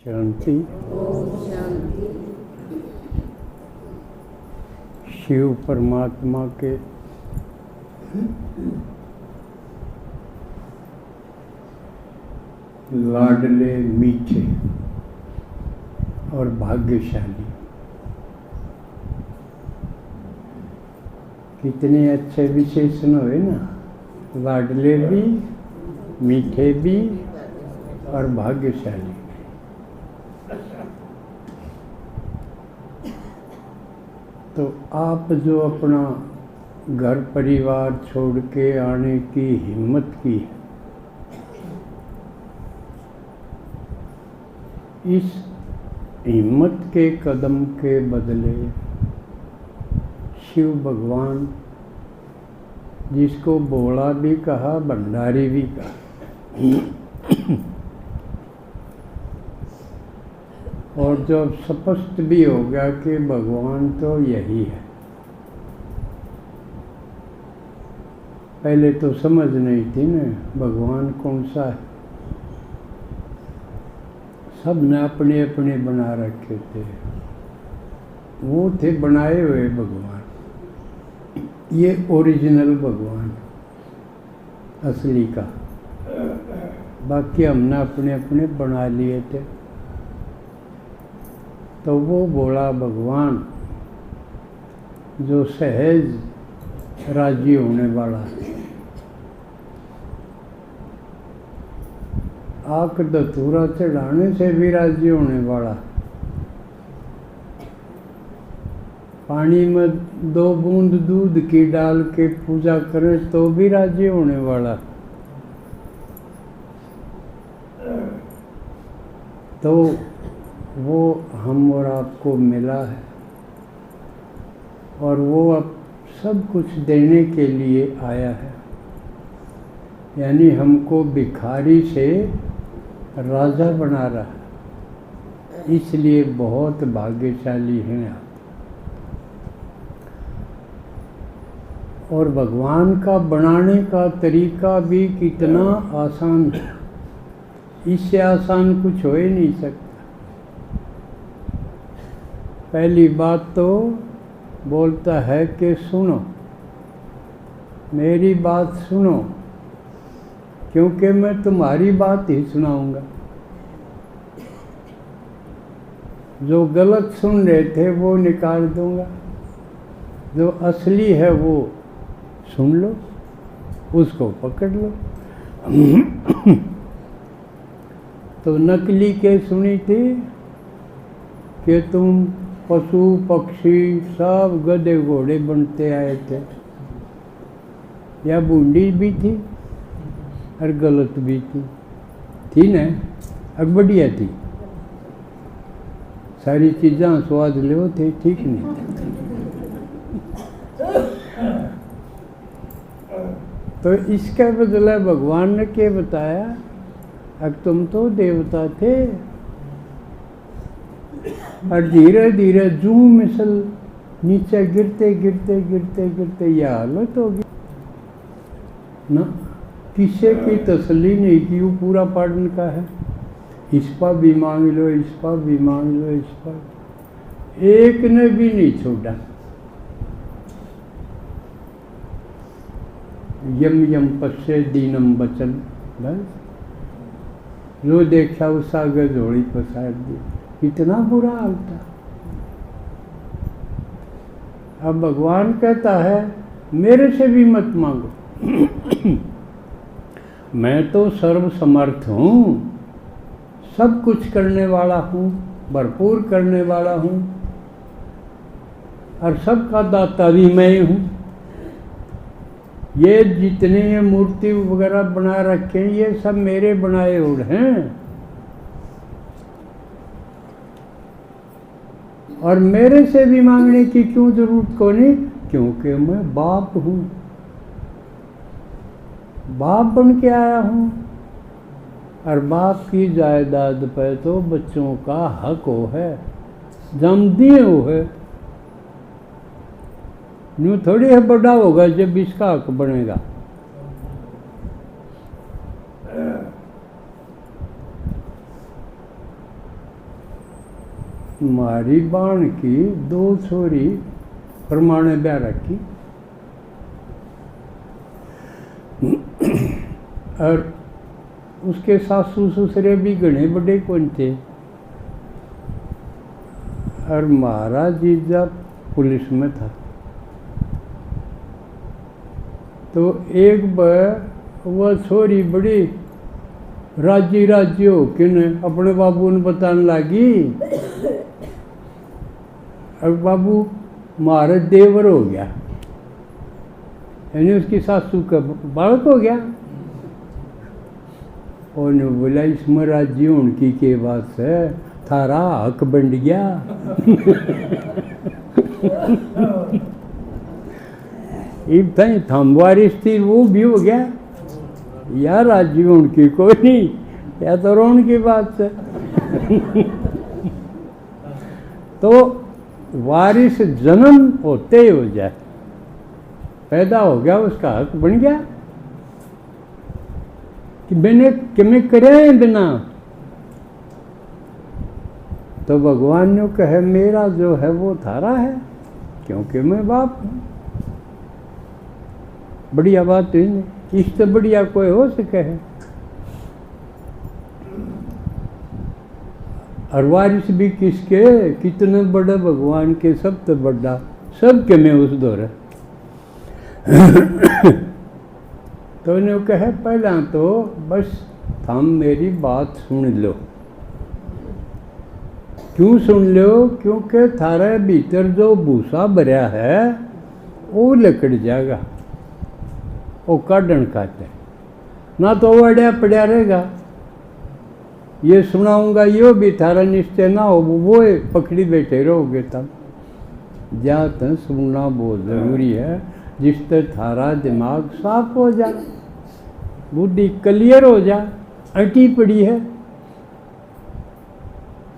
शांति। शिव परमात्मा के लाडले, मीठे और भाग्यशाली, कितने अच्छे विशेषण हुए ना। लाडले भी, मीठे भी और भाग्यशाली। तो आप जो अपना घर परिवार छोड़ के आने की हिम्मत की, इस हिम्मत के कदम के बदले शिव भगवान, जिसको भोला भी कहा, भंडारी भी कहा, और जब स्पष्ट भी हो गया कि भगवान तो यही है। पहले तो समझ नहीं थी ना भगवान कौन सा है। सब ने अपने अपने बना रखे थे। वो थे बनाए हुए भगवान, ये ओरिजिनल भगवान असली का। बाकी हमने अपने अपने बना लिए थे। तो वो भोला भगवान जो सहज राजी होने वाला, आक धतूरा चढ़ाने से भी राजी होने वाला, पानी में 2 बूंद दूध की डाल के पूजा करे तो भी राजी होने वाला, तो वो हम और आपको मिला है। और वो अब सब कुछ देने के लिए आया है। यानी हमको भिखारी से राजा बना रहा है। इसलिए बहुत भाग्यशाली हैं आप। और भगवान का बनाने का तरीका भी कितना आसान है। इससे आसान कुछ हो ही नहीं सकता। पहली बात तो बोलता है कि सुनो, मेरी बात सुनो, क्योंकि मैं तुम्हारी बात ही सुनाऊंगा। जो गलत सुन रहे थे वो निकाल दूंगा, जो असली है वो सुन लो, उसको पकड़ लो। तो नकली के सुनी थी कि तुम पशु पक्षी सब गधे घोड़े बनते आए थे, या बूंदी भी थी और गलत भी थी ना, और बढ़िया थी। सारी चीज़ां स्वाद लो थे, ठीक नहीं। तो इसका बदला भगवान ने क्या बताया, अब तुम तो देवता थे, और धीरे धीरे जू मिसल नीचे गिरते गिरते गिरते गिरते यह हालत होगी ना। किसी की तसल्ली नहीं की, वो पूरा पढ़ने का है। इस पर भी मांग लो, इस पर भी मांग लो, इस पर एक ने भी नहीं छोड़ा। यम यम पश्चे दीनम बचन, बस जो देखा उस आगे झोड़ी पसार दी। इतना बुरा हाल था। अब भगवान कहता है मेरे से भी मत मांगो। मैं तो सर्वसमर्थ हूँ, सब कुछ करने वाला हूँ, भरपूर करने वाला हूँ, और सबका दाता भी मैं हूँ। ये जितने ये मूर्ति वगैरह बना रखे हैं, ये सब मेरे बनाए हुए हैं। और मेरे से भी मांगने की क्यों जरूरत को नहीं, क्योंकि मैं बाप हूँ, बाप बन के आया हूँ। और बाप की जायदाद पे तो बच्चों का हक हो है, जम दिए हो है। यूँ थोड़ी है बड़ा होगा जब इसका हक बनेगा। मारी बाण की 2 छोरी परमाणे ब्याह रखी और उसके सासू ससुरे भी घने बड़े कौन थे। और महाराज जीजा पुलिस में था। तो एक बार वह छोरी बड़ी राजी राजी हो कि अपने बाबू ने बताने लगी, अब बाबू महाराज देवर हो गया, यानी उसकी सासू का बालक हो गया। और ने बोला इसमें राजी होने की बात है, थारा हक बन गया। थमवारी स्थिर वो भी हो गया यार, राजी होने की कोई नहीं, या तो रोने की बात है। तो वारिस जन्म होते ही हो जाए, पैदा हो गया उसका हक बन गया कि मैंने किमें करे बिना। तो भगवान ने कहे मेरा जो है वो थारा है, क्योंकि मैं बाप हूँ। बढ़िया बात हुई नहीं, इससे बढ़िया कोई हो सके है। और वारिस भी किसके, कितने बड़े भगवान के, सब तो बड़ा, सब के में उस दौर। तो उन्हें कहे पहला तो बस हम मेरी बात सुन लो। क्यों सुन लो, क्योंकि थारे भीतर जो भूसा भरया है वो लकड़ जाएगा, वो काढ़न खाते ना, तो वो अड़िया पड़ा रहेगा। ये सुनाऊंगा यो भी थारा निश्चय ना हो, वो पकड़ी बैठे रहोगे तब। जहाँ तक सुनना बहुत जरूरी है, जिस तक थारा दिमाग साफ हो जाए, बुद्धि क्लियर हो जाए, अटी पड़ी है,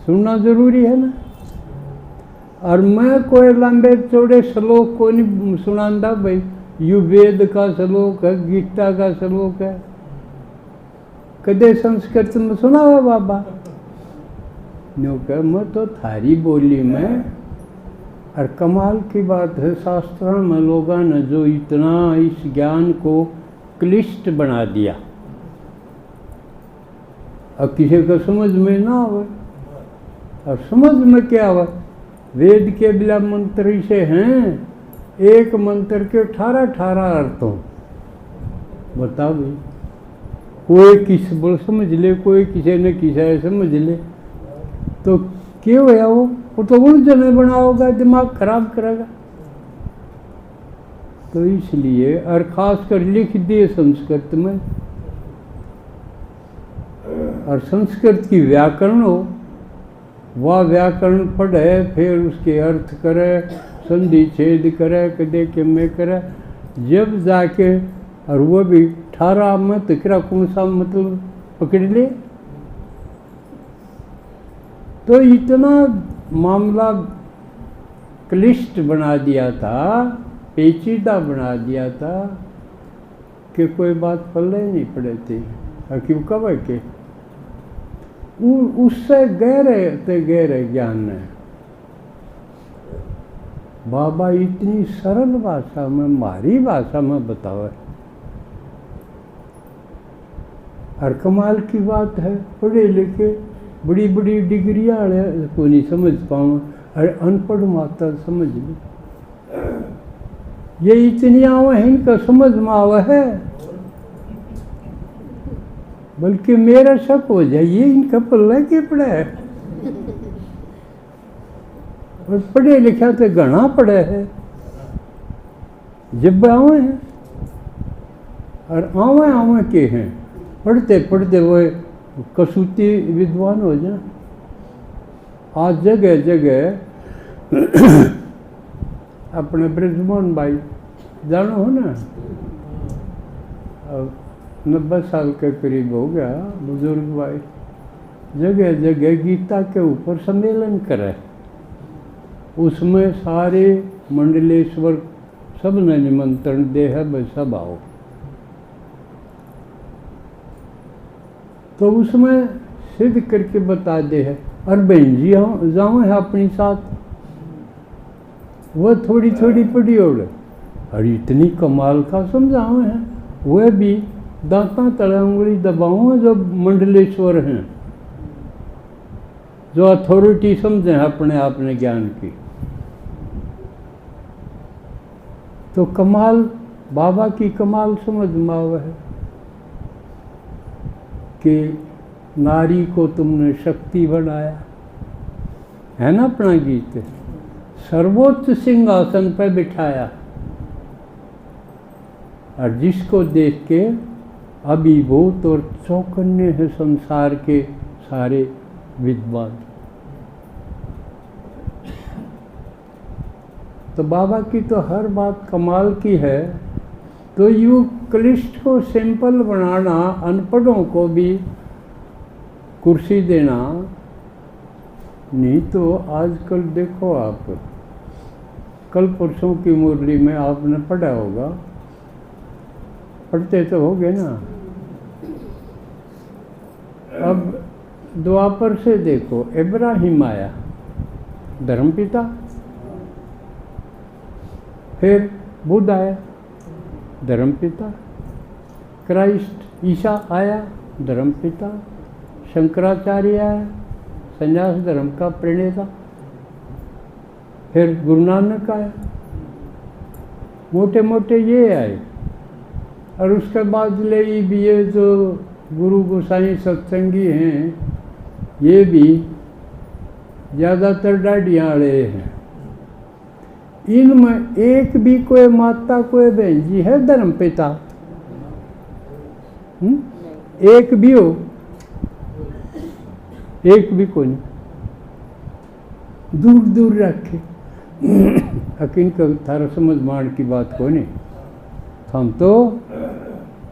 सुनना जरूरी है ना। और मैं कोई लंबे चौड़े श्लोक को नहीं सुनांदा भाई, यू वेद का श्लोक है, गीता का श्लोक है, कदे संस्कृत में सुना हुआ बाबा न्यू कह, मैं तो थारी बोली में। और कमाल की बात है, शास्त्रों में लोगों ने जो इतना इस ज्ञान को क्लिष्ट बना दिया, अब किसी को समझ में ना आवे। और समझ में क्या आवे, वेद के बिला मंत्र से हैं, एक मंत्र के 18 अर्थों। बताओ भाई, कोई किस बोल समझ ले, कोई किसी ने किसी समझ ले, तो क्यों है वो तो उलझन बनाओगा, दिमाग खराब करेगा। तो इसलिए, और खास कर लिख दिए संस्कृत में, और संस्कृत की व्याकरण हो, वह व्याकरण पढ़े, फिर उसके अर्थ करे, संधि छेद करे, कदे के में करे, जब जाके, और वो भी 18 में तिकरा कौन सा मतलब पकड़ ले। तो इतना मामला क्लिष्ट बना दिया था, पेचीदा बना दिया था कि कोई बात पल्ले नहीं पड़े थे। और क्यों कब है कि उससे गहरे ज्ञान है। बाबा इतनी सरल भाषा में, हमारी भाषा में बताओ। और कमाल की बात है, पढ़े लिखे बड़ी बड़ी डिग्रियाँ को नहीं समझ पाऊँ, और अनपढ़ माता समझ ली। ये इतनी आवा है, इनका समझ में आवा है, बल्कि मेरा शक हो जाइए इनका पल्ला के पड़ा है। और पढ़े लिखा तो घना पड़ा है, जब आवे हैं, और आवे के हैं, पढ़ते पढ़ते वो कसूती विद्वान हो जाए। आज जगह जगह अपने ब्रजमोहन भाई जानो हो ना, अब 90 साल के करीब हो गया, बुजुर्ग भाई, जगह जगह गीता के ऊपर सम्मेलन करे। उसमें सारे मंडलेश्वर सब ने निमंत्रण दे है, भाई सब आओ। तो उसमें सिद्ध करके बता दे है और बहन जी जाओ है अपनी साथ, वह थोड़ी थोड़ी पड़ी और इतनी कमाल का समझाओ है, वह भी दांता तले उंगली दबाओ है जो मंडलेश्वर हैं, जो अथॉरिटी समझे अपने आप ने ज्ञान की। तो कमाल बाबा की कमाल समझ में आवे है कि नारी को तुमने शक्ति बनाया, है ना अपना गीत, सर्वोच्च सिंहासन पर बिठाया, और जिसको देख के अभिभूत और चौकन्ने हैं संसार के सारे विद्वान। तो बाबा की तो हर बात कमाल की है। तो यूँ क्लिष्ट को सिंपल बनाना, अनपढ़ों को भी कुर्सी देना, नहीं तो आजकल देखो आप, कल परसों की मुरली में आपने पढ़ा होगा, पढ़ते तो होगे ना। अब द्वापर से देखो, इब्राहिम आया धर्मपिता, फिर बुद्ध आया धर्मपिता, क्राइस्ट ईसा आया धर्मपिता, शंकराचार्य आया संन्यास धर्म का प्रणेता, फिर गुरु नानक आया, मोटे मोटे ये आए। और उसके बाद ले भी ये जो गुरु गोसाई सत्संगी हैं, ये भी ज़्यादातर दाढ़ियाँ वाले हैं। इनमें एक भी कोई माता कोई बहन जी है धर्मपिता? एक भी हो? एक भी कोई नहीं, दूर दूर रखे। अकिन का थारा समझ मान की बात को नहीं, हम तो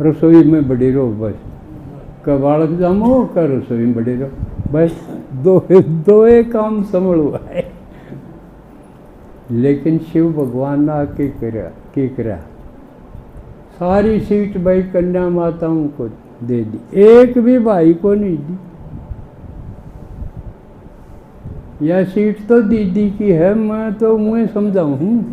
रसोई में बड़े रहो बस, का बालक जामो का रसोई में बड़े रहो बस, दो एक काम संभल है। लेकिन शिव भगवान ने आके करा सारी सीट भाई कन्या माताओं को दे दी, एक भी भाई को नहीं दी। यह सीट तो दीदी की है, मैं तो मुझे समझाऊँ।